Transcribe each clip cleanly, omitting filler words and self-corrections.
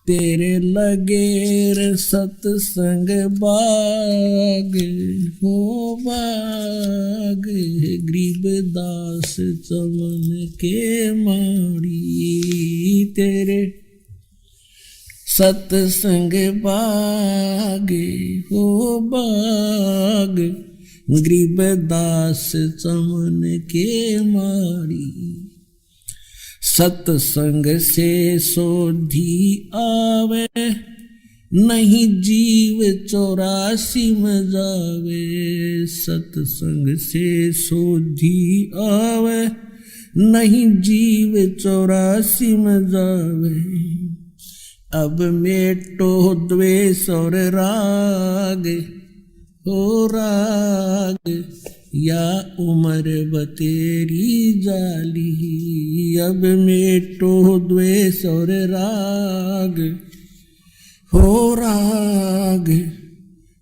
तेरे लगेर सतसंग बाग हो बाग, गरीबदास चमन के माड़ी। तेरे सतसंग बाग हो बाग, गरीबदास चमन के माड़ी। सतसंग से सोधी आवे, नहीं जीव 84 में जावे। सतसंग से सोधी आवे, नहीं जीव 84 में जावे। अब मेटो द्वेष और राग हो राग, या उम्र बतेरी जाली। अब मेटो द्वेष और राग हो राग,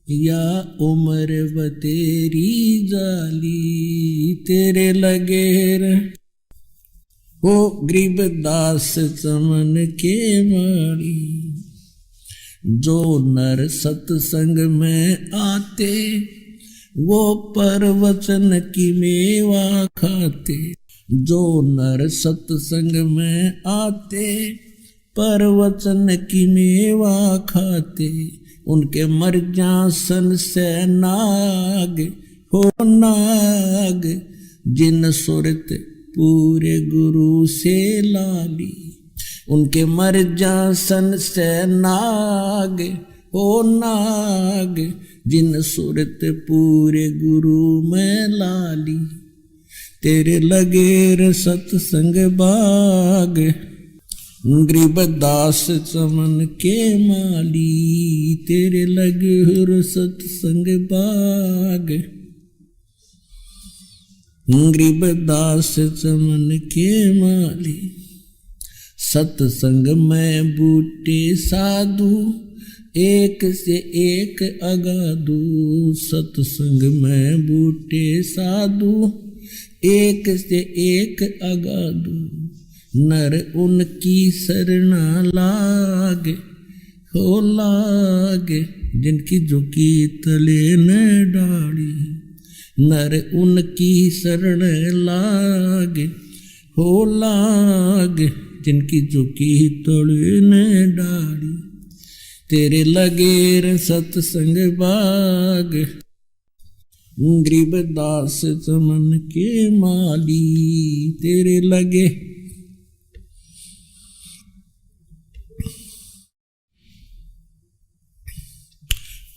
या उम्र बतेरी जाली। तेरे लगेर हो गरीबदास चमन के माड़ी। जो नर सत्संग में आते, वो परवचन की मेवा खाते। जो नर सत्संग में आते, परवचन की मेवा खाते। उनके मर्जासन से नाग हो नाग, जिन सुरत पूरे गुरु से लाली। उनके मर्जासन से नाग हो नाग, जिन सुरत पूरे गुरु में लाली। तेरे लगेर सतसंग बाग, गरीबदास चमन के माली। तेरे लगेर सतसंग बाग, गरीबदास चमन के माली। सतसंग में बूटे साधु, एक से एक अगाधु। सतसंग में बूटे साधु, एक से एक अगाधु। नर उनकी शरणा लागे हो लागे, जिनकी झुकी तले न डाली। नर उनकी शरण लागे हो लागे, जिनकी झुकी तले न डाली। तेरे लगेर सतसंग बाग, गरीबदास चमन के माली। तेरे लगे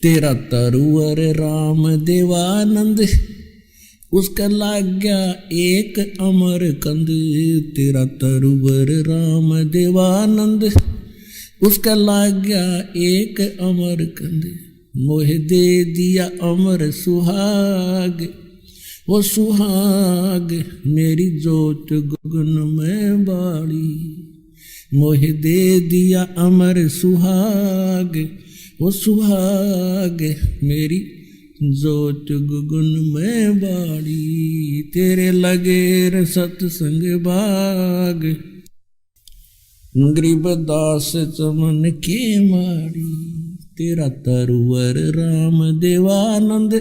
तेरा तरुवर राम देवानंद, उसका लाग गया एक अमर कंद। तेरा तरुवर राम देवानंद, उसका लाग गया एक अमर कंद। मोह दे दिया अमर सुहाग, वो सुहाग मेरी जोत गगन में बाड़ी। मोह दे दिया अमर सुहाग, वो सुहाग मेरी जोत गगन में बाड़ी। तेरे लगेर सतसंग बाग, गरीबदास चमन के माड़ी। तेरा तरुवर राम देवानंद,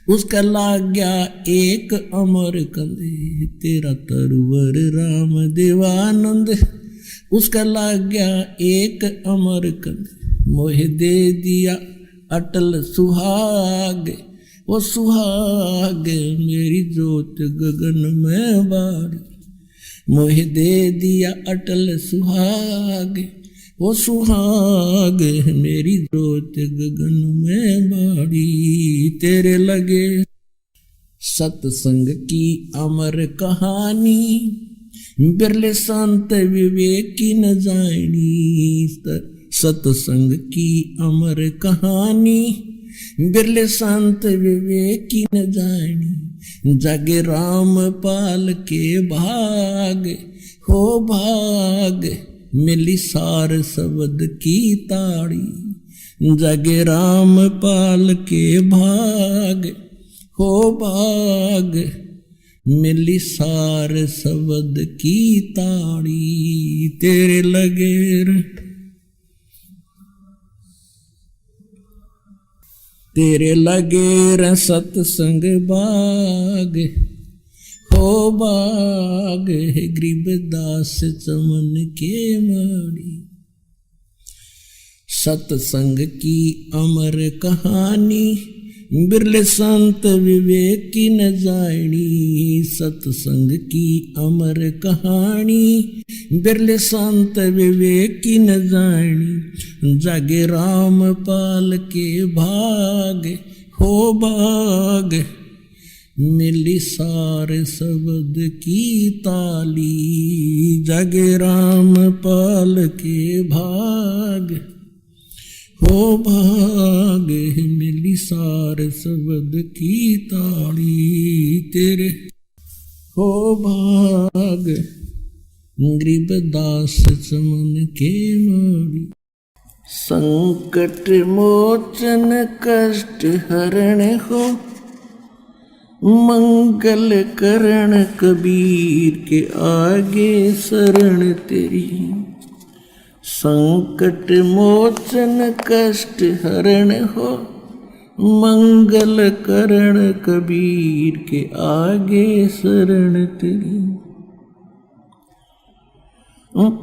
उसका लाग गया एक अमर कंदे। तेरा तरुवर राम देवानंद, उसका लाग गया एक अमर कंदे। मोह दे दिया अटल सुहाग, वो सुहाग मेरी जोत गगन में बाड़ी। मोह दे दिया अटल सुहाग, वो सुहाग मेरी जोत गगन में बाड़ी। तेरे लगे सत्संग की अमर कहानी, बिरले संत विवेकी न जानी। सत्संग की अमर कहानी, बिरले संत विवेकी न जानी। जग राम पाल के भाग हो भाग, मिली सार शब्द की ताड़ी। जग राम पाल के भाग हो भाग, मिली सार शब्द की ताड़ी। तेरे लगेर तेरे लगे र सतसंग बाग हो बाग है गरीबदास चमन के माड़ी। सतसंग की अमर कहानी बिरले संत विवेक की न जानी। सतसंग की अमर कहानी बिरले संत विवेक की न जानी। जागे राम पाल के भाग हो बाग मिली सारे शब्द की ताली। जागे राम पाल के भाग हो भाग मिली सारे शब्द की ताली। तेरे हो भाग गरीबदास चमन के माड़ी। संकट मोचन कष्ट हरण हो मंगल करण कबीर के आगे शरण तेरी। संकट मोचन कष्ट हरण हो मंगल करण कबीर के आगे शरण तेरी।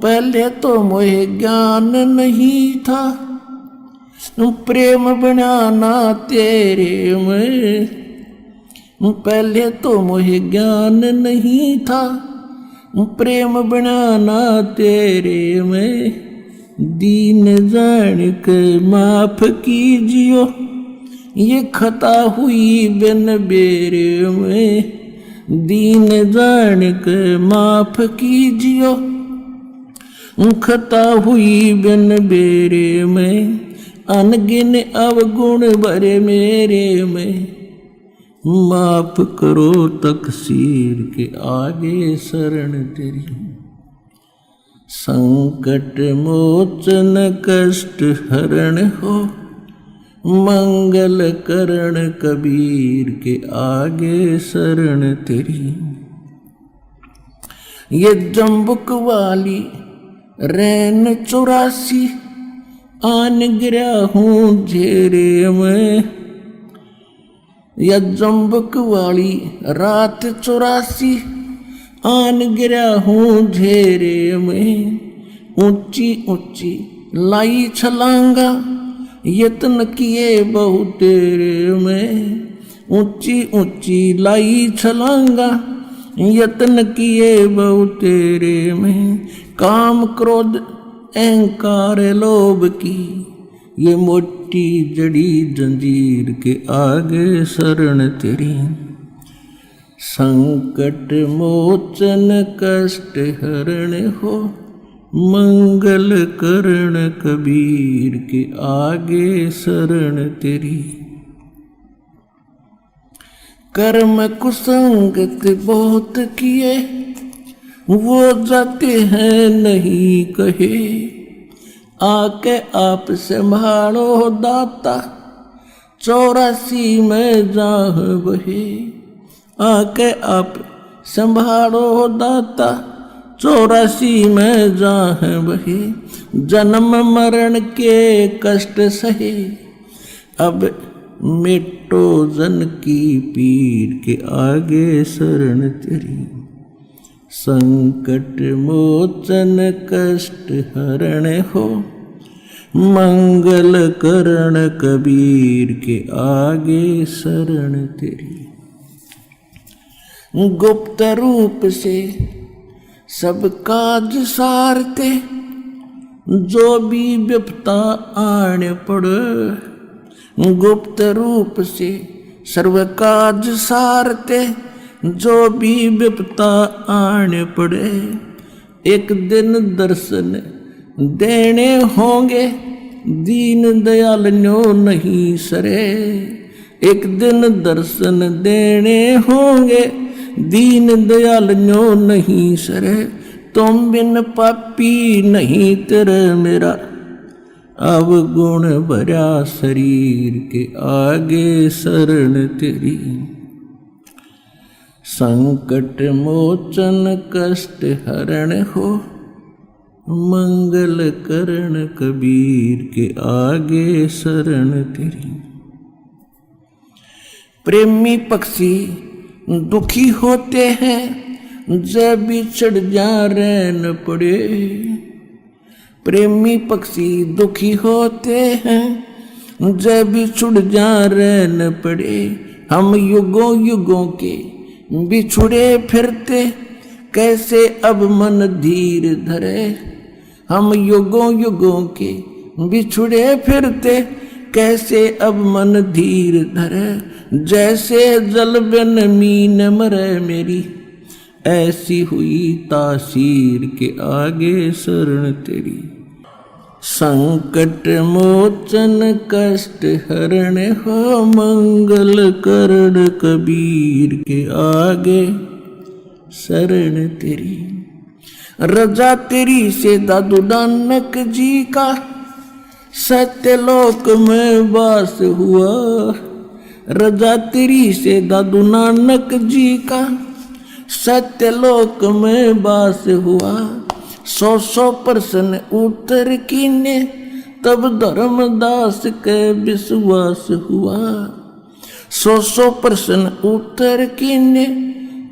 पहले तो मोहे ज्ञान नहीं था प्रेम बनाना तेरे में। पहले तो मोहे ज्ञान नहीं था प्रेम बनाना तेरे में। दीन जान के माफ कीजियो ये खता हुई बिन बेरे में। दीन जान के माफ कीजियो खता हुई बिन बेरे में। अनगिन अवगुण भरे मेरे में माफ करो तकसीर के आगे शरण तेरी। संकट मोचन कष्ट हरण हो मंगल करण कबीर के आगे शरण तेरी। ये जम्बुक वाली रैन 84 आन गिरा हूँ झेरे में। यह जम्बुक वाली रात 84 आन गिरा हूँ झेरे में। ऊंची ऊंची लाई छलांगा यत्न किए बहु तेरे में। ऊंची ऊंची लाई छलांगा यत्न किए बहु तेरे में। काम क्रोध अहंकार लोभ की ये मोटी जड़ी जंजीर के आगे शरण तेरी। संकट मोचन कष्ट हरण हो मंगल करण कबीर के आगे शरण तेरी। कर्म कुसंगत बहुत किए वो जाते हैं नहीं कहे। आके आप संभालो दाता 84 में जाह बहे। आके आप संभालो दाता 84 में जाह बहे। जन्म मरण के कष्ट सहे अब मिटो जन की पीर के आगे शरण तेरी। संकट मोचन कष्ट हरण हो मंगल करण कबीर के आगे शरण तेरी। गुप्त रूप से सब काज सारते जो भी विपता आने पड़े। गुप्त रूप से सर्व काज सारते जो भी विपता आने पड़े। एक दिन दर्शन देने होंगे दीन दयाल न्यो नहीं सरे। एक दिन दर्शन देने होंगे दीन दयाल न्यो नहीं सरे। तुम बिन पापी नहीं तेरे मेरा अवगुण भरा शरीर के आगे शरण तेरी। संकट मोचन कष्ट हरण हो मंगल करण कबीर के आगे शरण तेरी। प्रेमी पक्षी दुखी होते हैं जब बिछड़ जा रहन पड़े। प्रेमी पक्षी दुखी होते हैं जब बिछड़ जा रहन पड़े। हम युगों युगों के बिछुड़े फिरते कैसे अब मन धीर धरे। हम युगों युगों के बिछुड़े फिरते कैसे अब मन धीर धरे। जैसे जल बिन मीन मरे मेरी ऐसी हुई तासीर के आगे शरण तेरी। संकट मोचन कष्ट हरण हो मंगल करण कबीर के आगे शरण तेरी। रजा तेरी से दादू नानक जी का सत्यलोक में वास हुआ। रजा तेरी से दादू नानक जी का सत्यलोक में वास हुआ। 100 प्रश्न उत्तर कीने तब धर्मदास के विश्वास हुआ। 100 प्रश्न उत्तर कीने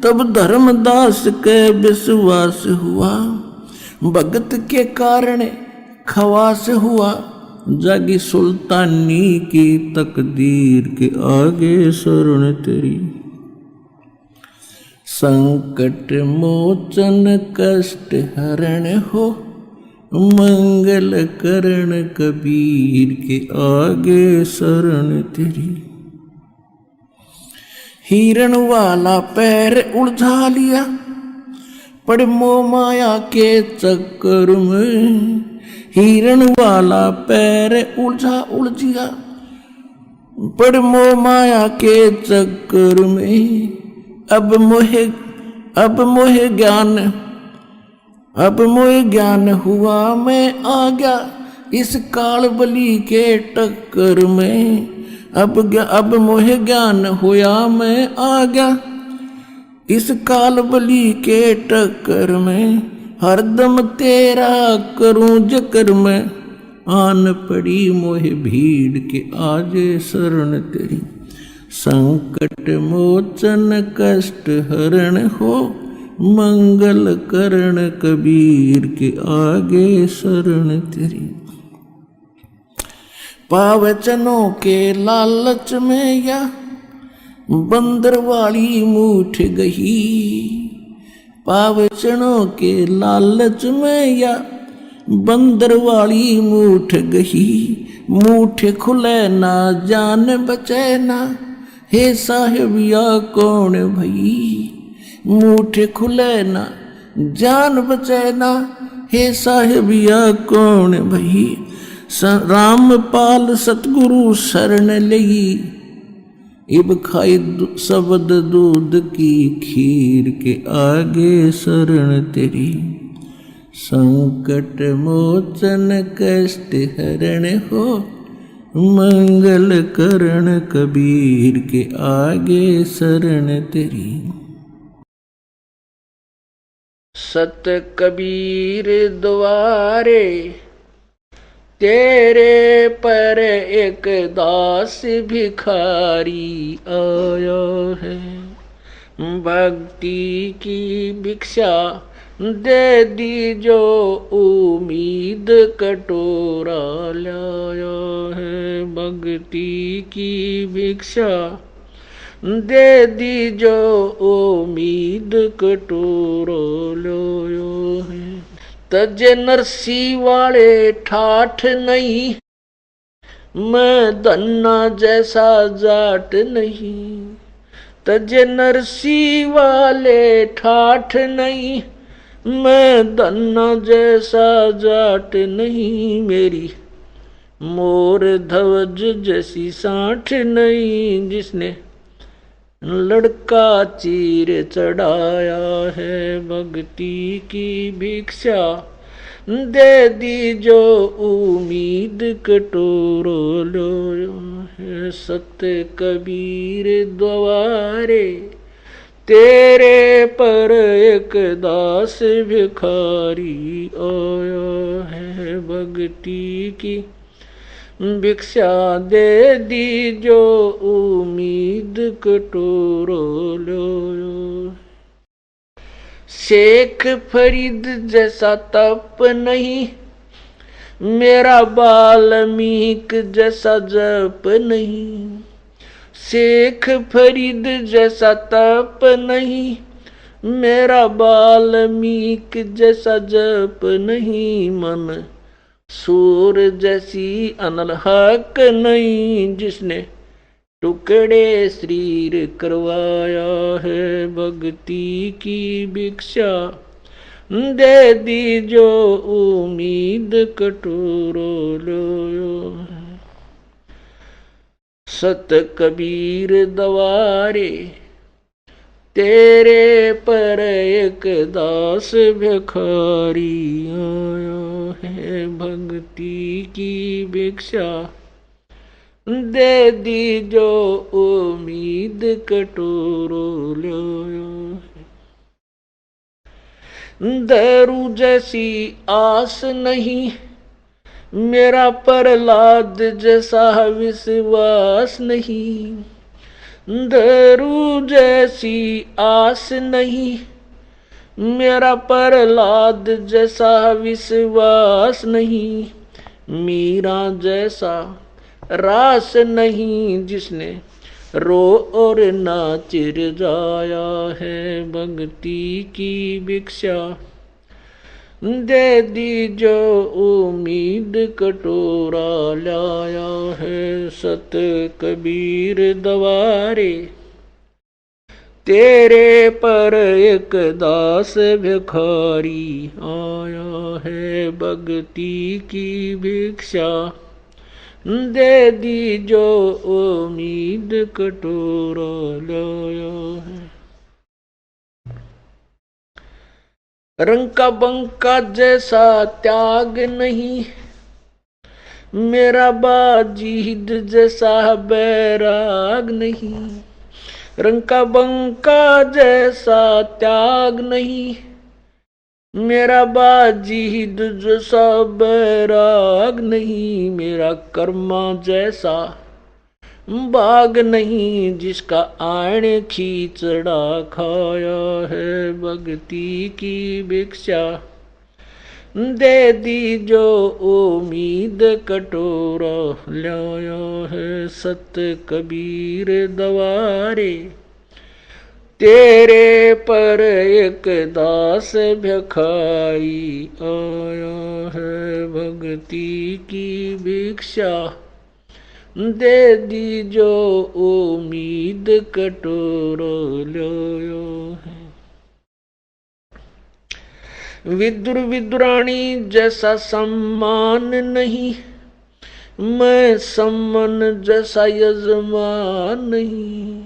तब धर्मदास के विश्वास हुआ। भगत के कारण खवास हुआ जागी सुल्तानी की तकदीर के आगे शरण तेरी। संकट मोचन कष्ट हरण हो मंगल करण कबीर के आगे शरण तेरी। हिरण वाला पैर उलझा लिया पड़ मोह माया के चक्कर में। हिरण वाला पैर उलझिया पड़ मोह माया के चक्कर में। अब मोह ज्ञान हुआ मैं आ गया इस काल बली के टक्कर में। अब मोह ज्ञान हुआ मैं आ गया इस काल बली के टक्कर में। हरदम तेरा करूं जिक्र में आन पड़ी मोह भीड़ के आजे शरण तेरी। संकट मोचन कष्ट हरण हो मंगल करण कबीर के आगे शरण तेरी। पावचनों के लालच में या बंदर वाली मूठ गही। पावचनों के लालच में या बंदर वाली मूठ गही। मूठ खुले ना जान बचे ना हे साहिब या कौन भई। मूठ खुले ना जान बचे ना हे साहिब या कौन भई। रामपाल सतगुरु शरण लगी इब खाई शब्द दूध की खीर के आगे शरण तेरी। संकट मोचन कष्ट हरण हो मंगल करण कबीर के आगे शरण तेरी। सत कबीर द्वारे तेरे पर एक दास भिखारी आया है। भक्ति की भिक्षा दे दी जो उम्मीद कटोरा लाया है। भक्ति की भिक्षा दे दी जो उम्मीद कटोरा लाया है। तजे नरसी वाले ठाठ नहीं मैं धन्ना जैसा जाट नहीं। तजे नरसी वाले ठाठ नहीं मैं धन्ना जैसा जाट नहीं। मेरी मोर ध्वज जैसी साठ नहीं जिसने लड़का चीर चढ़ाया है। भक्ति की भिक्षा दे दी जो उम्मीद कटोरो लो है। सत्य कबीर द्वारे तेरे पर एक दास भिखारी आया है। भक्ति की भिक्षा दे दी जो उम्मीद कटोरो लो। शेख फरीद जैसा तप नहीं, मेरा वाल्मीक जैसा जप नहीं। शेख फरीद जैसा तप नहीं, मेरा वाल्मीक जैसा जप नहीं। मन सूर जैसी अनल हक नहीं, जिसने टुकड़े शरीर करवाया है। भक्ति की भिक्षा दे दी जो उम्मीद कटोरो लो। सत कबीर दवारे तेरे पर एक दास भिखारी आया है। भक्ति की भिक्षा दे दी जो उम्मीद कटोरो लो। दारू जैसी आस नहीं, मेरा प्रहलाद जैसा विश्वास नहीं। दारू जैसी आस नहीं, मेरा प्रहलाद जैसा विश्वास नहीं। मीरा जैसा रास नहीं, जिसने रो और नाच जाया है। भक्ति की भिक्षा दे दी जो उम्मीद कटोरा लाया है। सत कबीर दवारे तेरे पर एक दास भिखारी आया है। भक्ति की भिक्षा दे दी जो उम्मीद कटोरा लाया है। रंग का बंका जैसा त्याग नहीं, मेरा बाजीद जैसा बैराग नहीं। रंग का बंका जैसा त्याग नहीं, मेरा बाजीद जैसा बैराग नहीं। मेरा कर्मा जैसा बाग नहीं, जिसका आण खींचड़ा खाया है। भक्ति की भिक्षा दे दी जो उम्मीद कटोरा लाया है। सत कबीर दवारे तेरे पर एक दास भिखारी आया है। भक्ति की भिक्षा दे दी जो उम्मीद कटोरा लाया है। विदुर विदुरानी जैसा सम्मान नहीं, मैं सम्मन जैसा यजमान नहीं।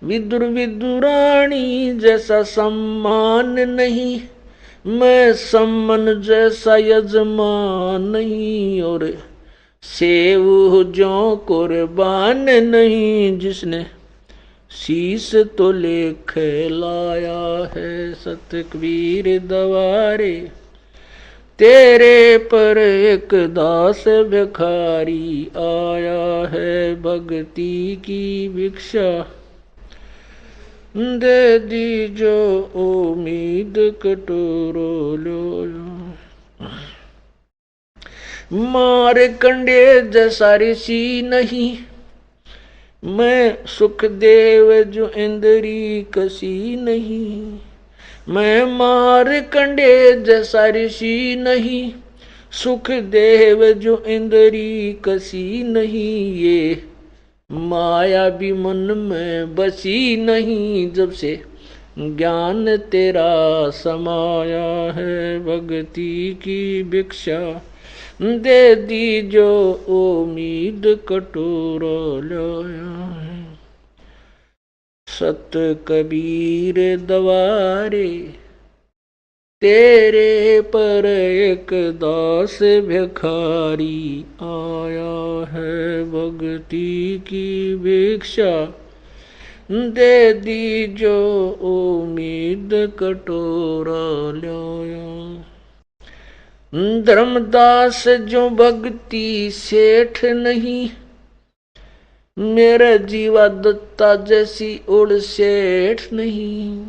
विदुर विदुरानी जैसा सम्मान नहीं, मैं सम्मन जैसा यजमान नहीं। और सेव जो कुर्बान नहीं, जिसने शीस तो लेख लाया है। सत कबीर दवारे तेरे पर एक दास भिखारी आया है। भक्ति की भिक्षा दे दी जो उम्मीद कटोरो लो। मार कंडे जैसा ऋषि नहीं, मैं सुखदेव जो इंद्री कसी नहीं। मैं मार कंडे जैसा ऋषि नहीं, सुखदेव जो इंद्री कसी नहीं। ये माया भी मन में बसी नहीं, जब से ज्ञान तेरा समाया है। भक्ति की भिक्षा दे दी जो उम्मीद कटोरा लाया है। सत कबीर दवारे तेरे पर एक दास भिखारी आया है। भक्ति की भिक्षा दे दी जो उम्मीद कटोरा लाया। धर्मदास जो भक्ति सेठ नहीं, मेरे जीवा दत्ता जैसी ओढ़ सेठ नहीं।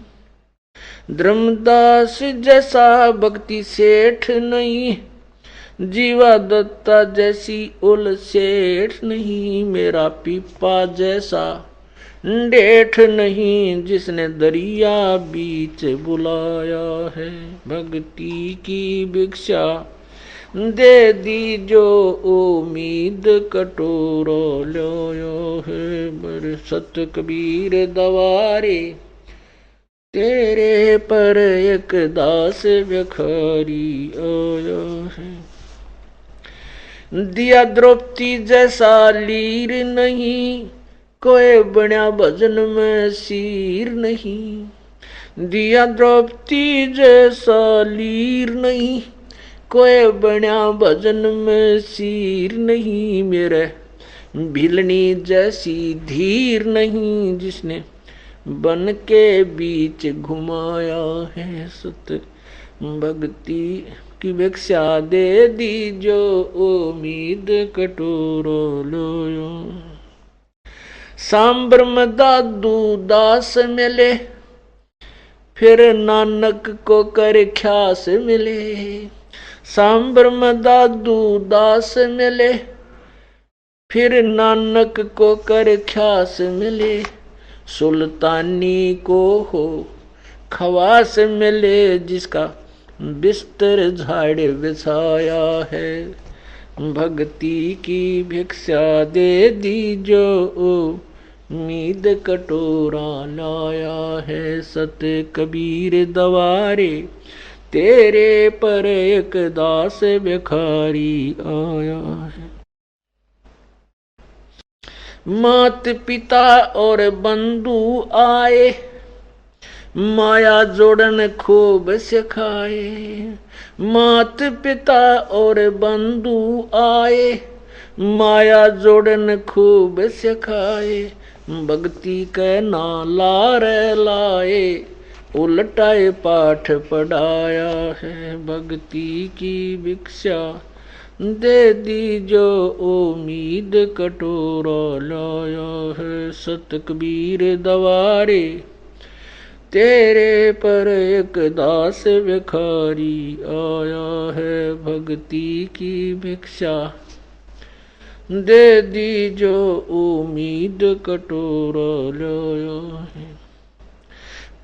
धर्मदास जैसा भक्ति सेठ नहीं, जीवा दत्ता जैसी ओल सेठ नहीं। मेरा पीपा जैसा डेठ नहीं, जिसने दरिया बीच बुलाया है। भक्ति की भिक्षा दे दी जो उम्मीद कटोरो लो है। बरसत कबीर दवारे, तेरे पर एक दास भिखारी आया है। दिया द्रौपदी जैसा लीर नहीं, कोई बन्या भजन में सीर नहीं। दिया द्रौपदी जैसा लीर नहीं, कोई बन्या भजन में सीर नहीं। मेरे भिलनी जैसी धीर नहीं, जिसने बन के बीच घुमाया है। सत भक्ति की भिक्षा दे दी जो उम्मीद कटोरो लो। सांबर में दादू दास मिले, फिर नानक को कर ख्यास मिले। सांबर में दादू दास मिले, फिर नानक को कर ख्यास मिले। सुल्तानी को हो खवास मिले, जिसका बिस्तर झाड़ बिछाया है। भक्ति की भिक्षा दे दी जो उम्मीद कटोरा लाया है। सत कबीर दवारे, तेरे पर एक दास भिखारी आया है। मात पिता और बंधु आए, माया जोड़न खूब सिखाए। मात पिता और बंधु आए, माया जोड़न खूब सिखाए। भक्ति के नाला रे लाए, उल्टाए पाठ पढ़ाया है। भक्ति की भिक्षा दे दी जो उम्मीद कटोरा लाया है। सत कबीर दवारे, तेरे पर एक दास भिखारी आया है। भक्ति की भिक्षा दे दी जो उम्मीद कटोरा लाया है।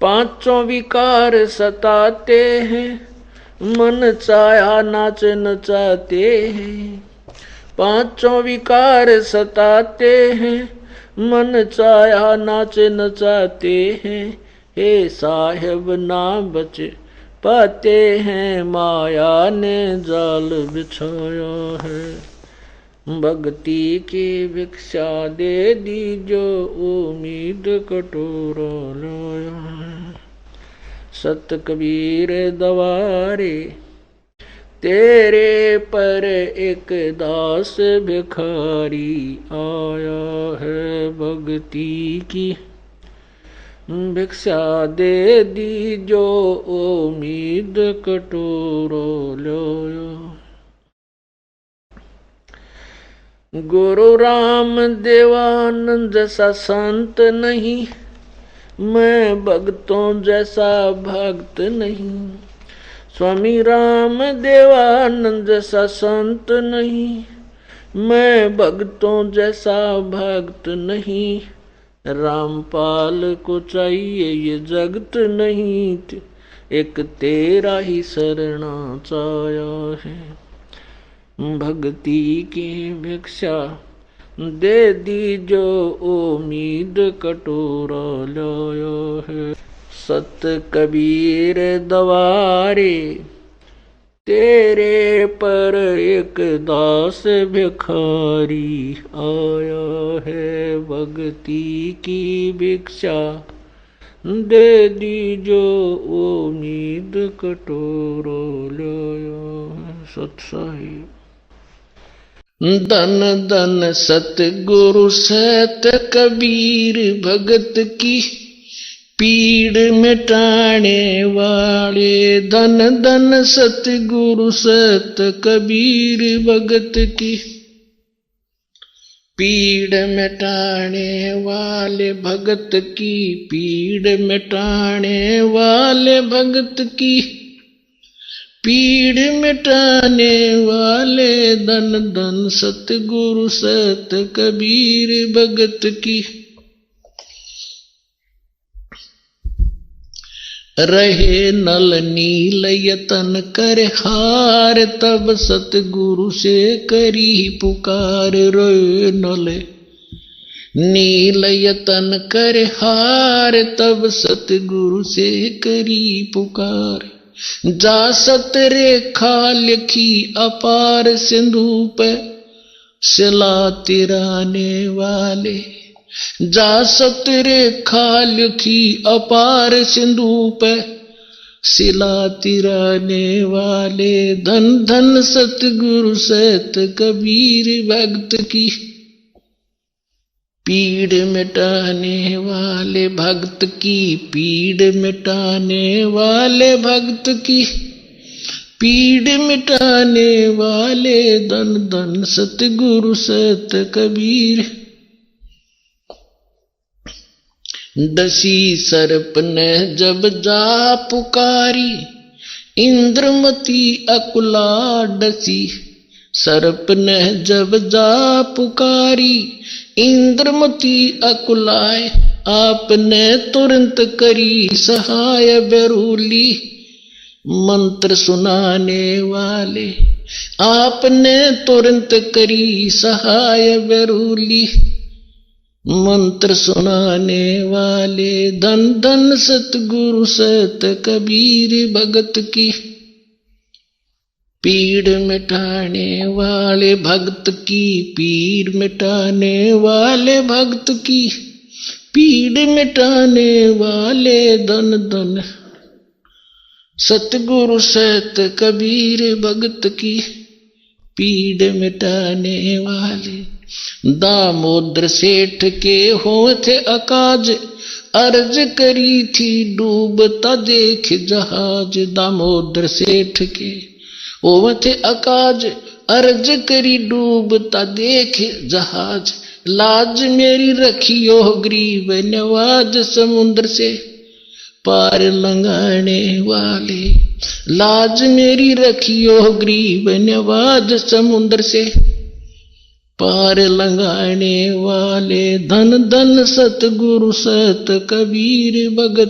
पांचों विकार सताते हैं, मन चाहा नाच नचाते हैं। पांचों विकार सताते हैं, मन चाहा नाच नचाते हैं। हे साहेब ना बच पाते हैं, माया ने जाल बिछाया है। भक्ति की भिक्षा दे दी जो उम्मीद कटोरा लाया है। सत कबीर दवारे, तेरे पर एक दास भिखारी आया है। भक्ति की भिक्षा दे दी जो उम्मीद कटोरो लो। गुरु राम देवानंद जैसा संत नहीं, मैं भक्तों जैसा भक्त नहीं। स्वामी राम देवानंद जैसा संत नहीं, मैं भक्तों जैसा भक्त नहीं। रामपाल को चाहिए ये जगत नहीं, एक तेरा ही शरणा चाया है। भक्ति की भिक्षा दे दी जो उम्मीद कटोरा लाया है। सत कबीर दवारे, तेरे पर एक दास भिखारी आया है। भक्ति की भिक्षा दे दी जो उम्मीद कटोरो लाया। सत साहिब। धन धन सतगुरु सत कबीर भगत की, पीड़ मिटाने वाले धन धन सतगुरु सत कबीर भगत की। पीड़ मिटाने वाले भगत की, पीड़ मिटाने वाले भगत की। पीड़ मिटाने वाले धन धन सतगुरु सत कबीर भगत की। रहे नल नील यतन कर हार, तब सतगुरु से करी पुकार। रोए नल नील यतन कर हार, तब सतगुरु से करी पुकार। जा सत रेखा लिखी अपार सिंधु पे, सिला तिराने वाले। जा सत रेखा लिखी अपार सिंधु पे, सिला तिराने वाले। धन धन सतगुरु सत कबीर भगत की। पीड़ मिटाने वाले भक्त की, पीड़ मिटाने वाले भक्त की। पीड़ मिटाने वाले धन धन सतगुरु सत कबीर। डसी सर्प ने जब जा पुकारी, इंद्रमती अकुला डसी। सर्प ने जब जा पुकारी, इंद्रमती अकुलाए। आपने तुरंत करी सहाय बेरूली, मंत्र सुनाने वाले। आपने तुरंत करी सहाय बेरूली, मंत्र सुनाने वाले। धन धन सतगुरु सत कबीर भगत की। पीड़ मिटाने वाले भक्त की, पीड़ मिटाने वाले भक्त की। पीड़ मिटाने वाले धन धन सतगुरु सत कबीर भगत की। पीड़ मिटाने वाले। दामोदर सेठ के होठ अकाज, अर्ज करी थी डूबता देख जहाज। दामोदर सेठ के होठ अकाज, अर्ज करी डूबता देख जहाज। लाज मेरी रखियो ग्रीव नवाज, समुद्र से पार लंघाने वाले। लाज मेरी रखियो ग्रीव नवाज, समुद्र से पार लंघाने वाले। धन धन सतगुरु सत कबीर भगत।